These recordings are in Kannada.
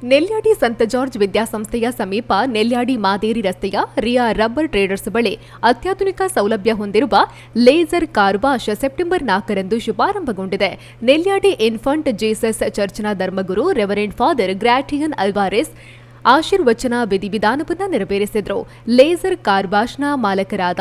ನೆಲ್ಯಾಡಿ ಸಂತ ಜಾರ್ಜ್ ವಿದ್ಯಾಸಂಸ್ಥೆಯ ಸಮೀಪ ನೆಲ್ಯಾಡಿ ಮಾದೇರಿ ರಸ್ತೆಯ ರಿಯಾ ರಬ್ಬರ್ ಟ್ರೇಡರ್ಸ್ ಬಳಿ ಅತ್ಯಾಧುನಿಕ ಸೌಲಭ್ಯ ಹೊಂದಿರುವ ಲೇಸರ್ ಕಾರ್ ವಾಶ್ ಸೆಪ್ಟೆಂಬರ್ 4ರಂದು ಶುಭಾರಂಭಗೊಂಡಿದೆ. ನೆಲ್ಯಾಡಿ ಇನ್ಫಂಟ್ ಜೀಸಸ್ ಚರ್ಚ್ನ ಧರ್ಮಗುರು ರೆವರೆಂಡ್ ಫಾದರ್ ಗ್ರಾಟಿಯನ್ ಅಲ್ವಾರೆಸ್ ಆಶೀರ್ವಚನ ವಿಧಿವಿಧಾನವನ್ನು ನೆರವೇರಿಸಿದರು. ಲೇಸರ್ ಕಾರ್ ವಾಶ್ನ ಮಾಲಕರಾದ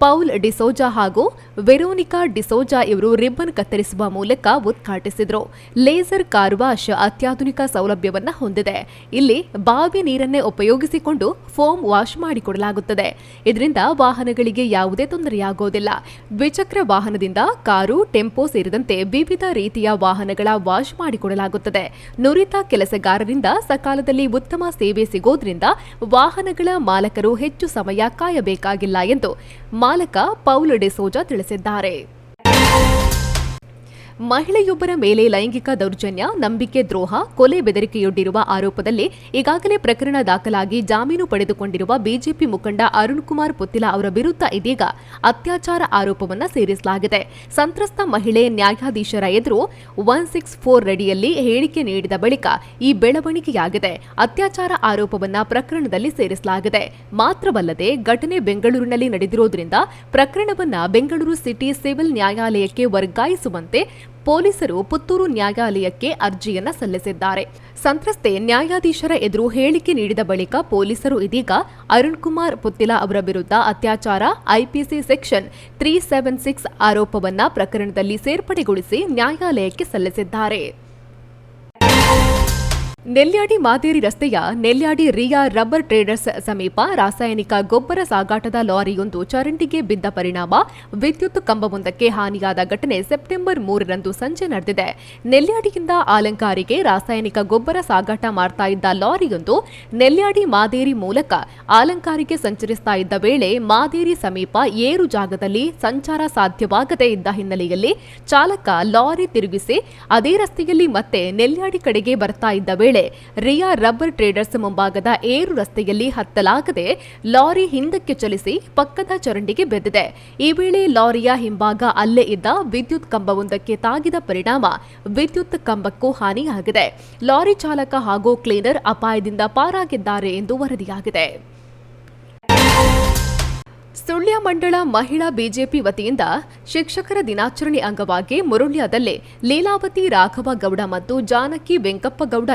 ಪೌಲ್ ಡಿಸೋಜಾ ಹಾಗೂ ವೆರೋನಿಕಾ ಡಿಸೋಜಾ ಇವರು ರಿಬ್ಬನ್ ಕತ್ತರಿಸುವ ಮೂಲಕ ಉದ್ಘಾಟಿಸಿದರು. ಲೇಸರ್ ಕಾರ್ ವಾಶ್ ಅತ್ಯಾಧುನಿಕ ಸೌಲಭ್ಯವನ್ನು ಹೊಂದಿದೆ. ಇಲ್ಲಿ ಬಾವಿ ನೀರನ್ನೇ ಉಪಯೋಗಿಸಿಕೊಂಡು ಫೋಮ್ ವಾಶ್ ಮಾಡಿಕೊಡಲಾಗುತ್ತದೆ. ಇದರಿಂದ ವಾಹನಗಳಿಗೆ ಯಾವುದೇ ತೊಂದರೆಯಾಗುವುದಿಲ್ಲ. ದ್ವಿಚಕ್ರ ವಾಹನದಿಂದ ಕಾರು, ಟೆಂಪೋ ಸೇರಿದಂತೆ ವಿವಿಧ ರೀತಿಯ ವಾಹನಗಳ ವಾಶ್ ಮಾಡಿಕೊಡಲಾಗುತ್ತದೆ. ನುರಿತ ಕೆಲಸಗಾರರಿಂದ ಸಕಾಲದಲ್ಲಿ ಉತ್ತಮ ಸೇವೆ ಸಿಗೋದ್ರಿಂದ ವಾಹನಗಳ ಮಾಲಕರು ಹೆಚ್ಚು ಸಮಯ ಕಾಯಬೇಕಾಗಿಲ್ಲ ಎಂದು ಮಾಲಕ ಪೌಲ್ ಡಿಸೋಜಾ ತಿಳಿಸಿದ್ದಾರೆ. ಮಹಿಳೆಯೊಬ್ಬರ ಮೇಲೆ ಲೈಂಗಿಕ ದೌರ್ಜನ್ಯ, ನಂಬಿಕೆ ದ್ರೋಹ, ಕೊಲೆ ಬೆದರಿಕೆಯೊಡ್ಡಿರುವ ಆರೋಪದಲ್ಲಿ ಈಗಾಗಲೇ ಪ್ರಕರಣ ದಾಖಲಾಗಿ ಜಾಮೀನು ಪಡೆದುಕೊಂಡಿರುವ ಬಿಜೆಪಿ ಮುಖಂಡ ಅರುಣ್ ಕುಮಾರ್ ಪುತ್ತಿಲ ಅವರ ವಿರುದ್ಧ ಇದೀಗ ಅತ್ಯಾಚಾರ ಆರೋಪವನ್ನು ಸೇರಿಸಲಾಗಿದೆ. ಸಂತ್ರಸ್ತ ಮಹಿಳೆ ನ್ಯಾಯಾಧೀಶರ ಎದುರು 164 ಅಡಿಯಲ್ಲಿ ಹೇಳಿಕೆ ನೀಡಿದ ಬಳಿಕ ಈ ಬೆಳವಣಿಗೆಯಾಗಿದೆ. ಅತ್ಯಾಚಾರ ಆರೋಪವನ್ನು ಪ್ರಕರಣದಲ್ಲಿ ಸೇರಿಸಲಾಗಿದೆ. ಮಾತ್ರವಲ್ಲದೆ ಘಟನೆ ಬೆಂಗಳೂರಿನಲ್ಲಿ ನಡೆದಿರುವುದರಿಂದ ಪ್ರಕರಣವನ್ನು ಬೆಂಗಳೂರು ಸಿಟಿ ಸಿವಿಲ್ ನ್ಯಾಯಾಲಯಕ್ಕೆ ವರ್ಗಾಯಿಸುವಂತೆ ಪೊಲೀಸರು ಪುತ್ತೂರು ನ್ಯಾಯಾಲಯಕ್ಕೆ ಅರ್ಜಿಯನ್ನ ಸಲ್ಲಿಸಿದ್ದಾರೆ. ಸಂತ್ರಸ್ತೆ ನ್ಯಾಯಾಧೀಶರ ಎದುರು ಹೇಳಿಕೆ ನೀಡಿದ ಬಳಿಕ ಪೊಲೀಸರು ಇದೀಗ ಅರುಣ್ ಕುಮಾರ್ ಪುತ್ತಿಲ ಅವರ ವಿರುದ್ಧ ಅತ್ಯಾಚಾರ ಐಪಿಸಿ ಸೆಕ್ಷನ್ 376 ಆರೋಪವನ್ನ ಪ್ರಕರಣದಲ್ಲಿ ಸೇರ್ಪಡೆಗೊಳಿಸಿ ನ್ಯಾಯಾಲಯಕ್ಕೆ ಸಲ್ಲಿಸಿದ್ದಾರೆ. ನೆಲ್ಯಾಡಿ ಮಾದೇರಿ ರಸ್ತೆಯ ನೆಲ್ಯಾಡಿ ರಿಯಾ ರಬ್ಬರ್ ಟ್ರೇಡರ್ಸ್ ಸಮೀಪ ರಾಸಾಯನಿಕ ಗೊಬ್ಬರ ಸಾಗಾಟದ ಲಾರಿಯೊಂದು ಚರಂಡಿಗೆ ಬಿದ್ದ ಪರಿಣಾಮ ವಿದ್ಯುತ್ ಕಂಬವೊಂದಕ್ಕೆ ಹಾನಿಯಾದ ಘಟನೆ ಸೆಪ್ಟೆಂಬರ್ 3ರಂದು ಸಂಜೆ ನಡೆದಿದೆ. ನೆಲ್ಯಾಡಿಯಿಂದ ಆಲಂಕಾರಿಗೆ ರಾಸಾಯನಿಕ ಗೊಬ್ಬರ ಸಾಗಾಟ ಮಾಡ್ತಾ ಇದ್ದ ಲಾರಿಯೊಂದು ನೆಲ್ಯಾಡಿ ಮಾದೇರಿ ಮೂಲಕ ಆಲಂಕಾರಿಗೆ ಸಂಚರಿಸ್ತಾ ಇದ್ದ ವೇಳೆ ಮಾದೇರಿ ಸಮೀಪ ಏರು ಜಾಗದಲ್ಲಿ ಸಂಚಾರ ಸಾಧ್ಯವಾಗದೇ ಇದ್ದ ಹಿನ್ನೆಲೆಯಲ್ಲಿ ಚಾಲಕ ಲಾರಿ ತಿರುಗಿಸಿ ಅದೇ ರಸ್ತೆಯಲ್ಲಿ ಮತ್ತೆ ನೆಲ್ಯಾಡಿ ಕಡೆಗೆ ಬರ್ತಾ ಇದ್ದ ವೇಳೆ ರಿಯಾ ರಬ್ಬರ್ ಟ್ರೇಡರ್ಸ್ ಮುಂಭಾಗದ ಏರು ರಸ್ತೆಯಲ್ಲಿ ಹತ್ತಲಾಗದೆ ಲಾರಿ ಹಿಂದಕ್ಕೆ ಚಲಿಸಿ ಪಕ್ಕದ ಚರಂಡಿಗೆ ಬೆದ್ದಿದೆ. ಈ ವೇಳೆ ಲಾರಿಯ ಹಿಂಭಾಗ ಅಲ್ಲೇ ಇದ್ದ ವಿದ್ಯುತ್ ಕಂಬವೊಂದಕ್ಕೆ ತಾಗಿದ ಪರಿಣಾಮ ವಿದ್ಯುತ್ ಕಂಬಕ್ಕೂ ಹಾನಿಯಾಗಿದೆ. ಲಾರಿ ಚಾಲಕ ಹಾಗೂ ಕ್ಲೀನರ್ ಅಪಾಯದಿಂದ ಪಾರಾಗಿದ್ದಾರೆ ಎಂದು ವರದಿಯಾಗಿದೆ. ಸುಳ್ಯ ಮಂಡಳ ಮಹಿಳಾ ಬಿಜೆಪಿ ವತಿಯಿಂದ ಶಿಕ್ಷಕರ ದಿನಾಚರಣೆ ಅಂಗವಾಗಿ ಮುರುಳ್ಯದಲ್ಲಿ ಲೀಲಾವತಿ ರಾಘವ ಗೌಡ ಮತ್ತು ಜಾನಕಿ ವೆಂಕಪ್ಪಗೌಡ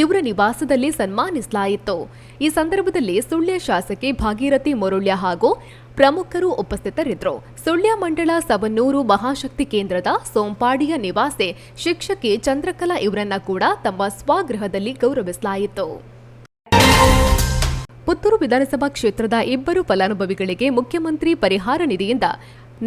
ಇವರ ನಿವಾಸದಲ್ಲಿ ಸನ್ಮಾನಿಸಲಾಯಿತು. ಈ ಸಂದರ್ಭದಲ್ಲಿ ಸುಳ್ಯ ಶಾಸಕಿ ಭಾಗೀರಥಿ ಮುರುಳ್ಯ ಹಾಗೂ ಪ್ರಮುಖರು ಉಪಸ್ಥಿತರಿದ್ದರು. ಸುಳ್ಯ ಮಂಡಳ ಸವನ್ನೂರು ಮಹಾಶಕ್ತಿ ಕೇಂದ್ರದ ಸೋಂಪಾಡಿಯ ನಿವಾಸಿ ಶಿಕ್ಷಕಿ ಚಂದ್ರಕಲಾ ಇವರನ್ನ ಕೂಡ ತಮ್ಮ ಸ್ವಗೃಹದಲ್ಲಿ ಗೌರವಿಸಲಾಯಿತು. ಪುತ್ತೂರು ವಿಧಾನಸಭಾ ಕ್ಷೇತ್ರದ 2 ಫಲಾನುಭವಿಗಳಿಗೆ ಮುಖ್ಯಮಂತ್ರಿ ಪರಿಹಾರ ನಿಧಿಯಿಂದ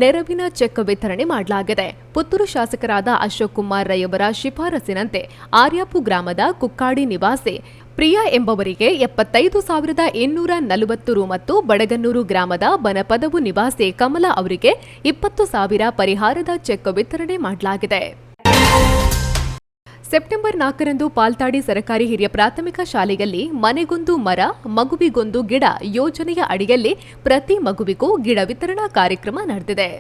ನೆರವಿನ ಚೆಕ್ ವಿತರಣೆ ಮಾಡಲಾಗಿದೆ. ಪುತ್ತೂರು ಶಾಸಕರಾದ ಅಶೋಕ್ ಕುಮಾರ್ ರೈ ಅವರ ಶಿಫಾರಸಿನಂತೆ ಆರ್ಯಾಪು ಗ್ರಾಮದ ಕುಕ್ಕಾಡಿ ನಿವಾಸಿ ಪ್ರಿಯಾ ಎಂಬವರಿಗೆ 75,840 ರು ಮತ್ತು ಬಡಗನ್ನೂರು ಗ್ರಾಮದ ಬನಪದವು ನಿವಾಸಿ ಕಮಲಾ ಅವರಿಗೆ 20,000 ಪರಿಹಾರದ ಚೆಕ್ ವಿತರಣೆ ಮಾಡಲಾಗಿದೆ. ಸೆಪ್ಟೆಂಬರ್ 4ರಂದು ಪಾಲ್ತಾಡಿ ಸರ್ಕಾರಿ ಹಿರಿಯ ಪ್ರಾಥಮಿಕ ಶಾಲೆಯಲ್ಲಿ ಮನೆಗೊಂದು ಮರ, ಮಗುವಿಗೊಂದು ಗಿಡ ಯೋಜನೆಯ ಅಡಿಯಲ್ಲಿ ಪ್ರತಿ ಮಗುವಿಗೂ ಗಿಡ ವಿತರಣಾ ಕಾರ್ಯಕ್ರಮ ನಡೆದಿದೆ.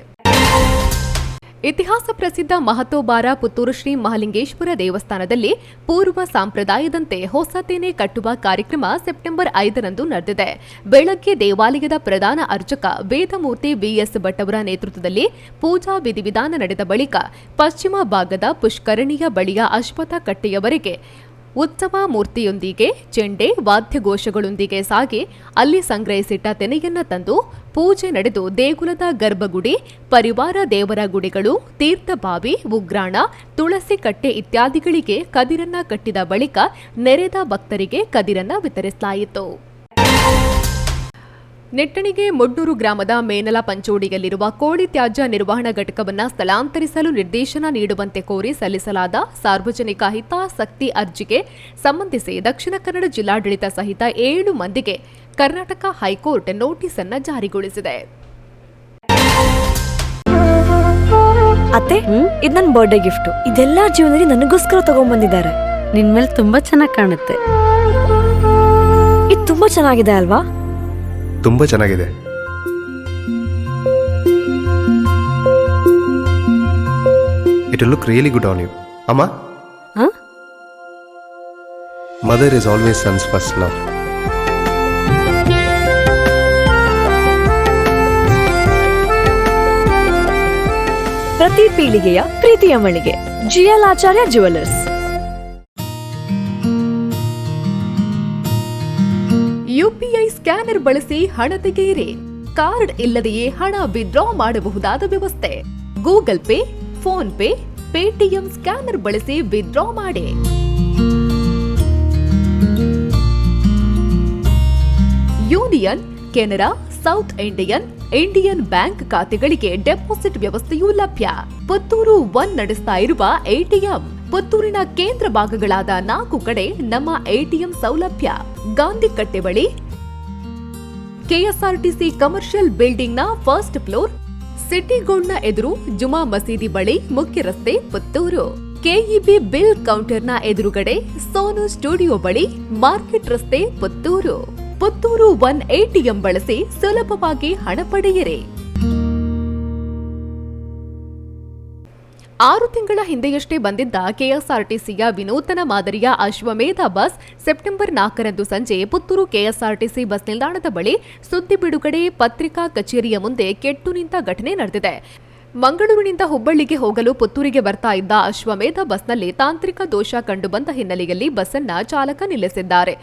ಇತಿಹಾಸ ಪ್ರಸಿದ್ಧ ಮಹತೋಬಾರ ಪುತ್ತೂರು ಶ್ರೀ ಮಹಾಲಿಂಗೇಶ್ವರ ದೇವಸ್ಥಾನದಲ್ಲಿ ಪೂರ್ವ ಸಂಪ್ರದಾಯದಂತೆ ಹೊಸ ತೆನೆ ಕಟ್ಟುವ ಕಾರ್ಯಕ್ರಮ ಸೆಪ್ಟೆಂಬರ್ 5ರಂದು ನಡೆದಿದೆ. ಬೆಳಗ್ಗೆ ದೇವಾಲಯದ ಪ್ರಧಾನ ಅರ್ಚಕ ವೇದಮೂರ್ತಿ ವಿಎಸ್ ಭಟ್ ಅವರ ನೇತೃತ್ವದಲ್ಲಿ ಪೂಜಾ ವಿಧಿವಿಧಾನ ನಡೆದ ಬಳಿಕ ಪಶ್ಚಿಮ ಭಾಗದ ಪುಷ್ಕರಣಿಯ ಬಳಿಯ ಅಶ್ವತ್ಥ ಕಟ್ಟೆಯವರೆಗೆ ಉತ್ಸವ ಮೂರ್ತಿಯೊಂದಿಗೆ ಚೆಂಡೆ ವಾದ್ಯಘೋಷಗಳೊಂದಿಗೆ ಸಾಗಿ ಅಲ್ಲಿ ಸಂಗ್ರಹಿಸಿಟ್ಟ ತೆನೆಯನ್ನ ತಂದು ಪೂಜೆ ನಡೆದು ದೇಗುಲದ ಗರ್ಭಗುಡಿ, ಪರಿವಾರ ದೇವರ ಗುಡಿಗಳು, ತೀರ್ಥಬಾವಿ, ಉಗ್ರಾಣ, ತುಳಸಿ ಕಟ್ಟೆ ಇತ್ಯಾದಿಗಳಿಗೆ ಕದಿರನ್ನ ಕಟ್ಟಿದ ಬಳಿಕ ನೆರೆದ ಭಕ್ತರಿಗೆ ಕದಿರನ್ನ ವಿತರಿಸಲಾಯಿತು. ನೆಟ್ಟಣಿಗೆ ಮುಡ್ನೂರು ಗ್ರಾಮದ ಮೇನಲ ಪಂಚೋಡಿಯಲ್ಲಿರುವ ಕೋಳಿ ತ್ಯಾಜ್ಯ ನಿರ್ವಹಣಾ ಘಟಕವನ್ನು ಸ್ಥಳಾಂತರಿಸಲು ನಿರ್ದೇಶನ ನೀಡುವಂತೆ ಕೋರಿ ಸಲ್ಲಿಸಲಾದ ಸಾರ್ವಜನಿಕ ಹಿತಾಸಕ್ತಿ ಅರ್ಜಿಗೆ ಸಂಬಂಧಿಸಿ ದಕ್ಷಿಣ ಕನ್ನಡ ಜಿಲ್ಲಾಡಳಿತ ಸಹಿತ 7 ಮಂದಿಗೆ ಕರ್ನಾಟಕ ಹೈಕೋರ್ಟ್ ನೋಟಿಸ್ ಅನ್ನು ಜಾರಿಗೊಳಿಸಿದೆ. ಅತ್ತೆ, ಇದು ನನ್ನ ಬರ್ಡೇ ಗಿಫ್ಟ್. ಇದೆಲ್ಲ ಜೀವನದಲ್ಲಿ ನನಗೋಸ್ಕರ ತಗೊಂಡ್ಬಂದಿದ್ದಾರೆ. ನಿನ್ ಮೇಲೆ ತುಂಬಾ ಚೆನ್ನಾಗಿ ಕಾಣುತ್ತೆ. ಇದು ತುಂಬಾ ಚೆನ್ನಾಗಿದೆ ಅಲ್ವಾ? ತುಂಬಾ ಚೆನ್ನಾಗಿದೆ. It will look really good on you. ಅಮ್ಮ, mother is always sons first love. ಪ್ರತಿ ಪೀಳಿಗೆಯ ಪ್ರೀತಿಯ ಮಳಿಗೆ GL ಆಚಾರ್ಯ ಜ್ಯುವೆಲರ್ಸ್. UPI ಸ್ಕ್ಯಾನರ್ ಬಳಸಿ ಹಣ ತೆಗೆಯಿರಿ. ಕಾರ್ಡ್ ಇಲ್ಲದೆಯೇ ಹಣ ವಿತ್ಡ್ರಾ ಮಾಡಬಹುದಾದ ವ್ಯವಸ್ಥೆ. Google pay, phone pay, Paytm scanner ಬಳಸಿ ವಿತ್ಡ್ರಾ ಮಾಡಿ. Union, Canara, south Indian bank ಖಾತೆಗಳಿಗೆ ಡೆಪಾಸಿಟ್ ವ್ಯವಸ್ಥೆಯೂ ಲಭ್ಯ. ಪುತ್ತೂರು 1 ನಡೆಸ್ತಾ ಇರುವ ATM. ಪುತ್ತೂರಿನ ಕೇಂದ್ರ ಭಾಗಗಳಾದ 4 ಕಡೆ ನಮ್ಮ ATM ಸೌಲಭ್ಯ. ಗಾಂಧಿ ಕಟ್ಟೆ ಬಳಿ, KSRTC ಕಮರ್ಷಿಯಲ್ ಬಿಲ್ಡಿಂಗ್ನ ಫಸ್ಟ್ ಫ್ಲೋರ್, ಸಿಟಿ ಗೋಲ್ಡ್ನ ಎದುರು, ಜುಮಾ ಮಸೀದಿ ಬಳಿ, ಮುಖ್ಯ ರಸ್ತೆ, ಪುತ್ತೂರು. KEB ಬಿಲ್ ಕೌಂಟರ್ನ ಎದುರುಗಡೆ, ಸೋನು ಸ್ಟುಡಿಯೋ ಬಳಿ, ಮಾರ್ಕೆಟ್ ರಸ್ತೆ, ಪುತ್ತೂರು. ಪುತ್ತೂರು 1 ATM ಬಳಸಿ ಸುಲಭವಾಗಿ ಹಣ ಪಡೆಯಿರಿ. 6 ತಿಂಗಳ ಹಿಂದೆಯಷ್ಟೇ ಬಂದಿದ್ದ KSRTCಯ ವಿನೂತನ ಮಾದರಿಯ ಅಶ್ವಮೇಧ ಬಸ್ ಸೆಪ್ಟೆಂಬರ್ 4ರಂದು ಸಂಜೆ ಪುತ್ತೂರು KSRTC ಬಸ್ ನಿಲ್ದಾಣದ ಬಳಿ ಸುದ್ದಿ ಬಿಡುಗಡೆ ಪತ್ರಿಕಾ ಕಚೇರಿಯ ಮುಂದೆ ಕೆಟ್ಟು ನಿಂತ ಘಟನೆ ನಡೆದಿದೆ. ಮಂಗಳೂರಿನಿಂದ ಹುಬ್ಬಳ್ಳಿಗೆ ಹೋಗಲು ಪುತ್ತೂರಿಗೆ ಬರ್ತಾ ಇದ್ದ ಅಶ್ವಮೇಧ ಬಸ್ನಲ್ಲಿ ತಾಂತ್ರಿಕ ದೋಷ ಕಂಡುಬಂದ ಹಿನ್ನೆಲೆಯಲ್ಲಿ ಬಸ್ಸನ್ನ ಚಾಲಕ ನಿಲ್ಲಿಸಿದ್ದಾರೆ.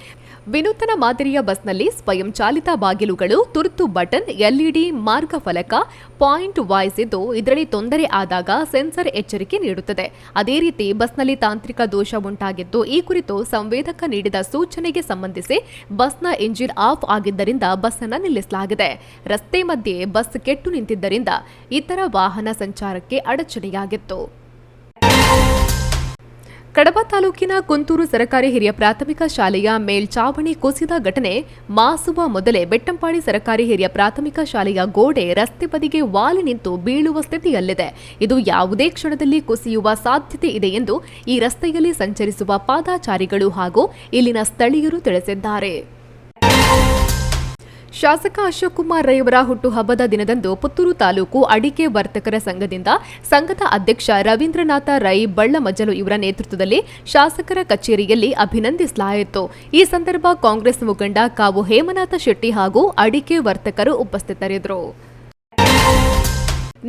ವಿನೂತನ ಮಾದರಿಯ ಬಸ್ನಲ್ಲಿ ಸ್ವಯಂ ಚಾಲಿತ ಬಾಗಿಲುಗಳು, ತುರ್ತು ಬಟನ್, LED ಮಾರ್ಗ ಫಲಕ, ಪಾಯಿಂಟ್ ವಾಯ್ಸ್ ಇದ್ದು ಇದರಲ್ಲಿ ತೊಂದರೆ ಆದಾಗ ಸೆನ್ಸರ್ ಎಚ್ಚರಿಕೆ ನೀಡುತ್ತದೆ. ಅದೇ ರೀತಿ ಬಸ್ನಲ್ಲಿ ತಾಂತ್ರಿಕ ದೋಷ ಉಂಟಾಗಿದ್ದು ಈ ಕುರಿತು ಸಂವೇದಕ ನೀಡಿದ ಸೂಚನೆಗೆ ಸಂಬಂಧಿಸಿ ಬಸ್ನ ಇಂಜಿನ್ ಆಫ್ ಆಗಿದ್ದರಿಂದ ಬಸ್ ಅನ್ನು ನಿಲ್ಲಿಸಲಾಗಿದೆ. ರಸ್ತೆ ಮಧ್ಯೆ ಬಸ್ ಕೆಟ್ಟು ನಿಂತಿದ್ದರಿಂದ ಇತರ ವಾಹನ ಸಂಚಾರಕ್ಕೆ ಅಡಚಣೆಯಾಗಿತ್ತು. ಕಡಬ ತಾಲೂಕಿನ ಕುಂತೂರು ಸರಕಾರಿ ಹಿರಿಯ ಪ್ರಾಥಮಿಕ ಶಾಲೆಯ ಮೇಲ್ಚಾವಣಿ ಕುಸಿದ ಘಟನೆ. ಮಾಸುವ ಮೊದಲೇ ಬೆಟ್ಟಂಪಾಡಿ ಸರಕಾರಿ ಹಿರಿಯ ಪ್ರಾಥಮಿಕ ಶಾಲೆಯ ಗೋಡೆ ರಸ್ತೆ ಬದಿಗೆ ವಾಲಿ ನಿಂತು ಬೀಳುವ ಸ್ಥಿತಿಯಲ್ಲಿದೆ. ಇದು ಯಾವುದೇ ಕ್ಷಣದಲ್ಲಿ ಕುಸಿಯುವ ಸಾಧ್ಯತೆ ಇದೆ ಎಂದು ಈ ರಸ್ತೆಯಲ್ಲಿ ಸಂಚರಿಸುವ ಪಾದಾಚಾರಿಗಳು ಹಾಗೂ ಇಲ್ಲಿನ ಸ್ಥಳೀಯರು ತಿಳಿಸಿದ್ದಾರೆ. ಶಾಸಕ ಅಶೋಕ್ ಕುಮಾರ್ ರೈ ಅವರ ಹುಟ್ಟುಹಬ್ಬದ ದಿನದಂದು ಪುತ್ತೂರು ತಾಲೂಕು ಅಡಿಕೆ ವರ್ತಕರ ಸಂಘದಿಂದ ಸಂಘದ ಅಧ್ಯಕ್ಷ ರವೀಂದ್ರನಾಥ ರೈ ಬಳ್ಳಮಜ್ಜಲು ಇವರ ನೇತೃತ್ವದಲ್ಲಿ ಶಾಸಕರ ಕಚೇರಿಯಲ್ಲಿ ಅಭಿನಂದಿಸಲಾಯಿತು. ಈ ಸಂದರ್ಭ ಕಾಂಗ್ರೆಸ್ ಮುಖಂಡ ಕಾವು ಹೇಮನಾಥ ಶೆಟ್ಟಿ ಹಾಗೂ ಅಡಿಕೆ ವರ್ತಕರು ಉಪಸ್ಥಿತರಿದ್ದರು.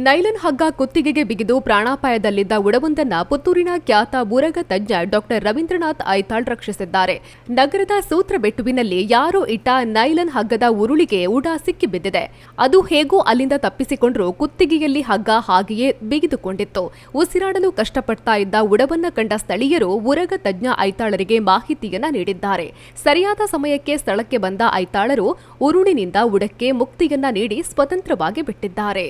ನೈಲನ್ ಹಗ್ಗ ಕುತ್ತಿಗೆಗೆ ಬಿಗಿದು ಪ್ರಾಣಾಪಾಯದಲ್ಲಿದ್ದ ಉಡವೊಂದನ್ನು ಪುತ್ತೂರಿನ ಖ್ಯಾತ ಬುರಗ ತಜ್ಞ ಡಾಕ್ಟರ್ ರವೀಂದ್ರನಾಥ್ ಐತಾಳ್ ರಕ್ಷಿಸಿದ್ದಾರೆ. ನಗರದ ಸೂತ್ರಬೆಟ್ಟುವಿನಲ್ಲಿ ಯಾರೋ ಇಟ್ಟ ನೈಲನ್ ಹಗ್ಗದ ಉರುಳಿಗೆ ಉಡ ಸಿಕ್ಕಿಬಿದ್ದಿದೆ. ಅದು ಹೇಗೋ ಅಲ್ಲಿಂದ ತಪ್ಪಿಸಿಕೊಂಡ್ರೂ ಕುತ್ತಿಗೆಯಲ್ಲಿ ಹಗ್ಗ ಹಾಗೆಯೇ ಬಿಗಿದುಕೊಂಡಿತ್ತು. ಉಸಿರಾಡಲು ಕಷ್ಟಪಡ್ತಾ ಇದ್ದ ಉಡವನ್ನ ಕಂಡ ಸ್ಥಳೀಯರು ಉರಗ ತಜ್ಞ ಐತಾಳರಿಗೆ ಮಾಹಿತಿಯನ್ನ ನೀಡಿದ್ದಾರೆ. ಸರಿಯಾದ ಸಮಯಕ್ಕೆ ಸ್ಥಳಕ್ಕೆ ಬಂದ ಐತಾಳರು ಉರುಳಿನಿಂದ ಉಡಕ್ಕೆ ಮುಕ್ತಿಯನ್ನ ನೀಡಿ ಸ್ವತಂತ್ರವಾಗಿ ಬಿಟ್ಟಿದ್ದಾರೆ.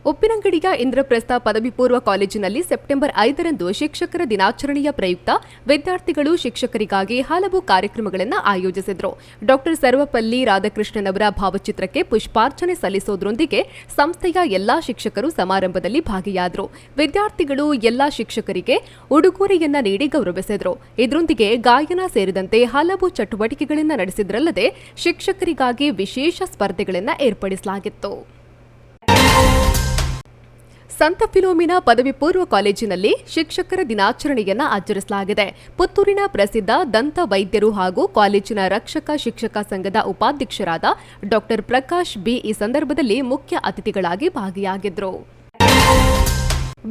ಉಪ್ಪಿನಂಗಡಿಯ ಇಂದ್ರಪ್ರಸ್ಥ ಪದವಿ ಪೂರ್ವ ಕಾಲೇಜಿನಲ್ಲಿ ಸೆಪ್ಟೆಂಬರ್ 5ರಂದು ಶಿಕ್ಷಕರ ದಿನಾಚರಣೆಯ ಪ್ರಯುಕ್ತ ವಿದ್ಯಾರ್ಥಿಗಳು ಶಿಕ್ಷಕರಿಗಾಗಿ ಹಲವು ಕಾರ್ಯಕ್ರಮಗಳನ್ನು ಆಯೋಜಿಸಿದರು. ಡಾಕ್ಟರ್ ಸರ್ವಪಲ್ಲಿ ರಾಧಾಕೃಷ್ಣನ್ ಅವರ ಭಾವಚಿತ್ರಕ್ಕೆ ಪುಷ್ಪಾರ್ಚನೆ ಸಲ್ಲಿಸುವುದರೊಂದಿಗೆ ಸಂಸ್ಥೆಯ ಎಲ್ಲಾ ಶಿಕ್ಷಕರು ಸಮಾರಂಭದಲ್ಲಿ ಭಾಗಿಯಾದರು. ವಿದ್ಯಾರ್ಥಿಗಳು ಎಲ್ಲಾ ಶಿಕ್ಷಕರಿಗೆ ಉಡುಗೊರೆಯನ್ನ ನೀಡಿ ಗೌರವಿಸಿದರು. ಇದರೊಂದಿಗೆ ಗಾಯನ ಸೇರಿದಂತೆ ಹಲವು ಚಟುವಟಿಕೆಗಳನ್ನು ನಡೆಸಿದ್ರಲ್ಲದೆ ಶಿಕ್ಷಕರಿಗಾಗಿ ವಿಶೇಷ ಸ್ಪರ್ಧೆಗಳನ್ನು ಏರ್ಪಡಿಸಲಾಗಿತ್ತು. ಸಂತ ಫಿಲೋಮಿನಾ ಪದವಿ ಪೂರ್ವ ಕಾಲೇಜಿನಲ್ಲಿ ಶಿಕ್ಷಕರ ದಿನಾಚರಣೆಯನ್ನು ಆಚರಿಸಲಾಗಿದೆ. ಪುತ್ತೂರಿನ ಪ್ರಸಿದ್ಧ ದಂತ ವೈದ್ಯರು ಹಾಗೂ ಕಾಲೇಜಿನ ರಕ್ಷಕ ಶಿಕ್ಷಕ ಸಂಘದ ಉಪಾಧ್ಯಕ್ಷರಾದ ಡಾಕ್ಟರ್ ಪ್ರಕಾಶ್ ಬಿ ಈ ಸಂದರ್ಭದಲ್ಲಿ ಮುಖ್ಯ ಅತಿಥಿಗಳಾಗಿ ಭಾಗಿಯಾಗಿದ್ದರು.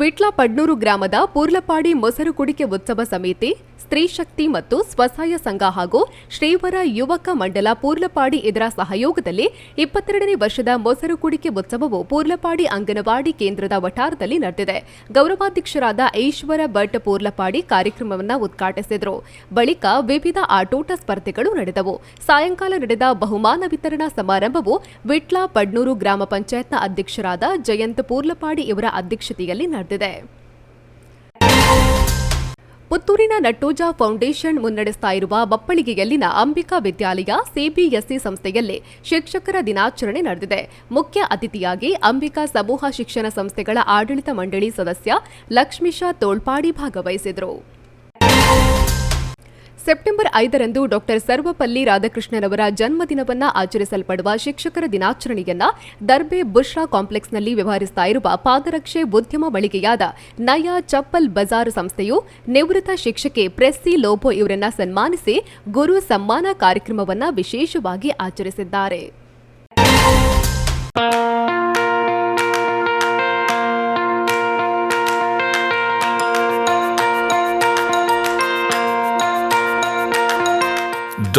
ವಿಟ್ಲ ಪಡ್ನೂರು ಗ್ರಾಮದ ಪೂರ್ಲಪಾಡಿ ಮೊಸರು ಕುಡಿಕೆ ಉತ್ಸವ ಸಮಿತಿ, ಸ್ತ್ರೀ ಶಕ್ತಿ ಮತ್ತು ಸ್ವಸಹಾಯ ಸಂಘ ಹಾಗೂ ಶ್ರೀವರ ಯುವಕ ಮಂಡಲ ಪೂರ್ಲಪಾಡಿ ಇದರ ಸಹಯೋಗದಲ್ಲಿ 22ನೇ ವರ್ಷದ ಮೊಸರು ಕುಡಿಕೆ ಉತ್ಸವವು ಪೂರ್ಲಪಾಡಿ ಅಂಗನವಾಡಿ ಕೇಂದ್ರದ ವಠಾರದಲ್ಲಿ ನಡೆದಿದೆ. ಗೌರವಾಧ್ಯಕ್ಷರಾದ ಈಶ್ವರ ಭಟ್ ಪೂರ್ಲಪಾಡಿ ಕಾರ್ಯಕ್ರಮವನ್ನು ಉದ್ಘಾಟಿಸಿದರು. ಬಳಿಕ ವಿವಿಧ ಆಟೋಟ ಸ್ಪರ್ಧೆಗಳು ನಡೆದವು. ಸಾಯಂಕಾಲ ನಡೆದ ಬಹುಮಾನ ವಿತರಣಾ ಸಮಾರಂಭವು ವಿಟ್ಲ ಪಡ್ನೂರು ಗ್ರಾಮ ಪಂಚಾಯತ್ನ ಅಧ್ಯಕ್ಷರಾದ ಜಯಂತ್ ಪೂರ್ಲಪಾಡಿ ಇವರ ಅಧ್ಯಕ್ಷತೆಯಲ್ಲಿ ನಡೆದಿದೆ. ಪುತ್ತೂರಿನ ನಟ್ಟೋಜ ಫೌಂಡೇಶನ್ ಮುನ್ನಡೆಸ್ತಾ ಇರುವ ಬಪ್ಪಳಿಗೆಯಲ್ಲಿನ ಅಂಬಿಕಾ ವಿದ್ಯಾಲಯ ಸಿಬಿಎಸ್ಇ ಸಂಸ್ಥೆಯಲ್ಲಿ ಶಿಕ್ಷಕರ ದಿನಾಚರಣೆ ನಡೆದಿದೆ. ಮುಖ್ಯ ಅತಿಥಿಯಾಗಿ ಅಂಬಿಕಾ ಸಮೂಹ ಶಿಕ್ಷಣ ಸಂಸ್ಥೆಗಳ ಆಡಳಿತ ಮಂಡಳಿ ಸದಸ್ಯ ಲಕ್ಷ್ಮೀಶಾ ತೋಳ್ಪಾಡಿ ಭಾಗವಹಿಸಿದರು. ಸೆಪ್ಟೆಂಬರ್ 5ರಂದು ಡಾಕ್ಟರ್ ಸರ್ವಪಲ್ಲಿ ರಾಧಾಕೃಷ್ಣರವರ ಜನ್ಮದಿನವನ್ನ ಆಚರಿಸಲ್ಪಡುವ ಶಿಕ್ಷಕರ ದಿನಾಚರಣೆಯನ್ನ ದರ್ಬೆ ಬುಷ್ರಾ ಕಾಂಪ್ಲೆಕ್ಸ್ನಲ್ಲಿ ವ್ಯವಹರಿಸ್ತಾ ಇರುವ ಪಾದರಕ್ಷೆ ಉದ್ಯಮ ಮಳಿಗೆಯಾದ ನಯಾ ಚಪ್ಪಲ್ ಬಜಾರ್ ಸಂಸ್ಥೆಯು ನಿವೃತ್ತ ಶಿಕ್ಷಕಿ ಪ್ರೆಸ್ಸಿ ಲೋಬೋ ಇವರನ್ನ ಸನ್ಮಾನಿಸಿ ಗುರು ಸಮ್ಮಾನ ಕಾರ್ಯಕ್ರಮವನ್ನ ವಿಶೇಷವಾಗಿ ಆಚರಿಸಿದ್ದಾರೆ.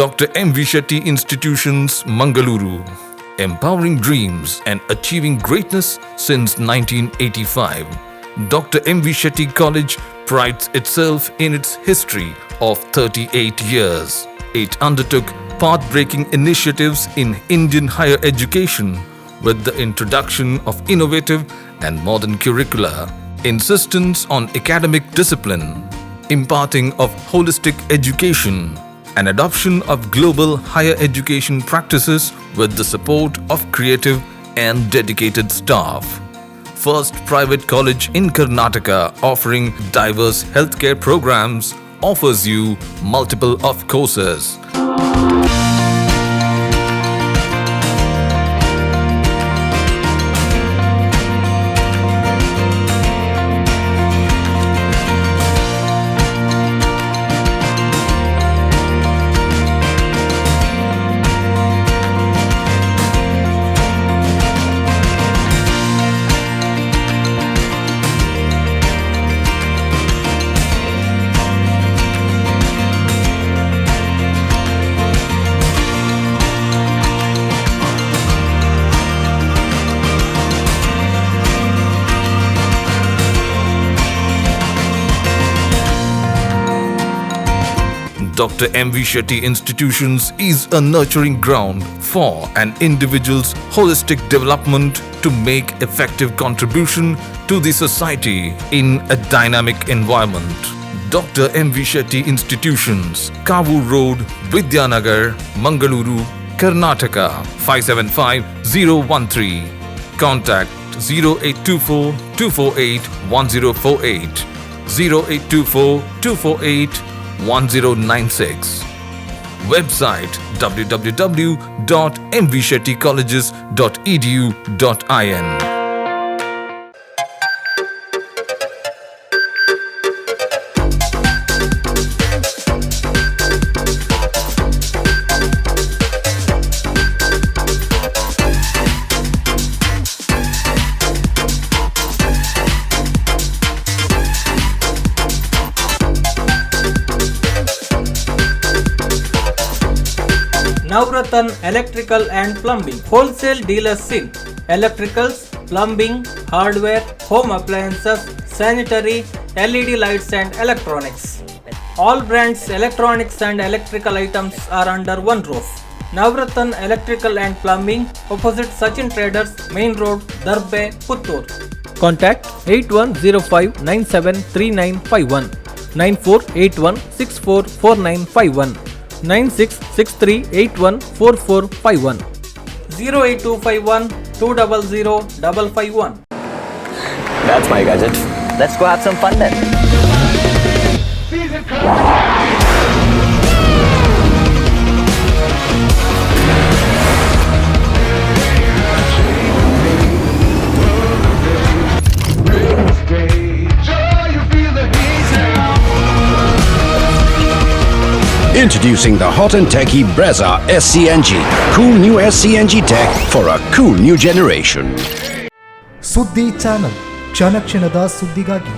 Dr. M. V. Shetty Institutions, Mangaluru. Empowering dreams and achieving greatness since 1985. Dr. M. V. Shetty College prides itself in its history of 38 years. It undertook path-breaking initiatives in Indian higher education with the introduction of innovative and modern curricula, insistence on academic discipline, imparting of holistic education, and adoption of global higher education practices with the support of creative and dedicated staff. First private college in Karnataka offering diverse healthcare programs offers you multiple of courses. Dr. M. V. Shetty Institutions is a nurturing ground for an individual's holistic development to make effective contribution to the society in a dynamic environment. Dr. M. V. Shetty Institutions, Kavur Road, Vidyanagar, Mangaluru, Karnataka 575013. Contact 0824 248 1048 0824 248 1096. Website www.mvshettycolleges.edu.in. Navratan Electrical and Plumbing Wholesale Dealers in Electricals, Plumbing, Hardware, Home Appliances, Sanitary, LED Lights and Electronics. All brands electronics and electrical items are under one roof. Navratan Electrical and Plumbing opposite Sachin Traders, Main Road, Darbe, Puttur. Contact 8105973951 9481644951 9663814451 08251 200 551. That's my gadget. Let's go have some fun then. Introducing the hot and techy Brezza SCNG. Cool new SCNG tech for a cool new generation. ಸುದ್ದಿ ಚಾನಲ್ ಕ್ಷಣ ಕ್ಷಣದ ಸುದ್ದಿಗಾಗಿ